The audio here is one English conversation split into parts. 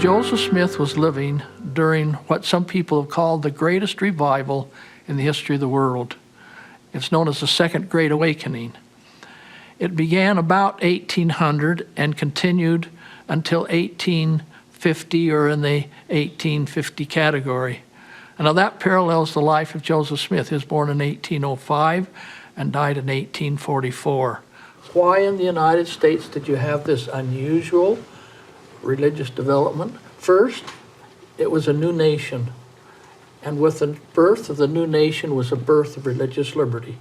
Joseph Smith was living during what some people have called the greatest revival in the history of the world. It's known as the Second Great Awakening. It began about 1800 and continued until 1850, or in the 1850 category. And now that parallels the life of Joseph Smith. He was born in 1805 and died in 1844. Why in the United States did you have this unusual religious development? First, it was a new nation. And with the birth of the new nation was a birth of religious liberty.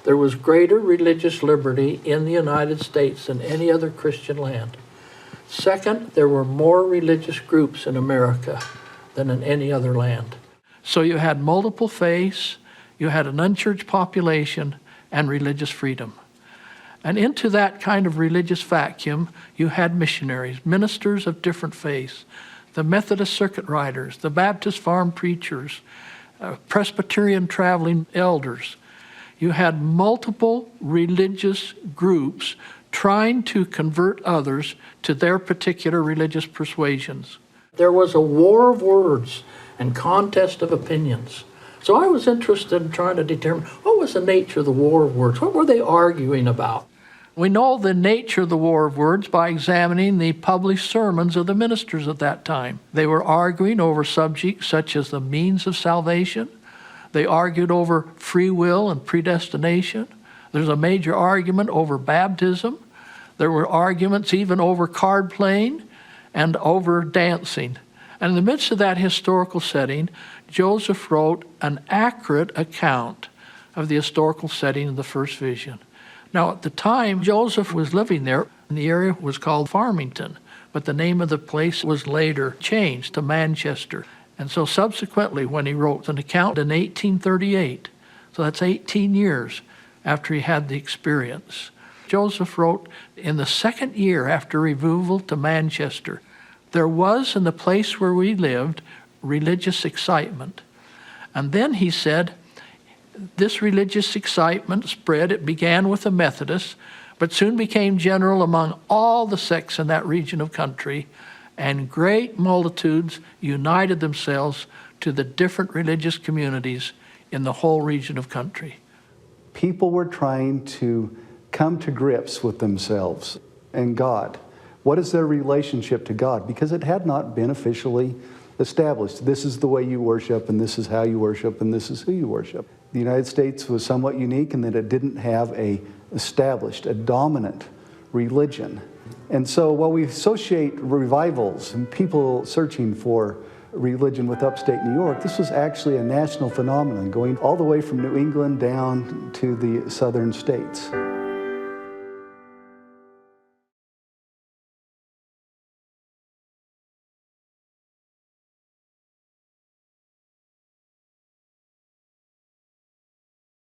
There was greater religious liberty in the United States than any other Christian land. Second, there were more religious groups in America than in any other land. So you had multiple faiths, you had an unchurched population, and religious freedom. And into that kind of religious vacuum, you had missionaries, ministers of different faiths, the Methodist circuit riders, the Baptist farm preachers, Presbyterian traveling elders. You had multiple religious groups trying to convert others to their particular religious persuasions. There was a war of words and contest of opinions. So I was interested in trying to determine what was the nature of the war of words. What were they arguing about? We know the nature of the war of words by examining the published sermons of the ministers at that time. They were arguing over subjects such as the means of salvation. They argued over free will and predestination. There's a major argument over baptism. There were arguments even over card playing and over dancing. And in the midst of that historical setting, Joseph wrote an accurate account of the historical setting of the first vision. Now, at the time Joseph was living there, the area was called Farmington, but the name of the place was later changed to Manchester. And so subsequently, when he wrote an account in 1838, so that's 18 years after he had the experience, Joseph wrote, in the second year after removal to Manchester, there was in the place where we lived religious excitement. And then he said, this religious excitement spread. It began with the Methodists, but soon became general among all the sects in that region of country, and great multitudes united themselves to the different religious communities in the whole region of country. People were trying to come to grips with themselves and God. What is their relationship to God? Because it had not been officially established. This is the way you worship, and this is how you worship, and this is who you worship. The United States was somewhat unique in that it didn't have a dominant religion. And so while we associate revivals and people searching for religion with upstate New York, this was actually a national phenomenon going all the way from New England down to the southern states.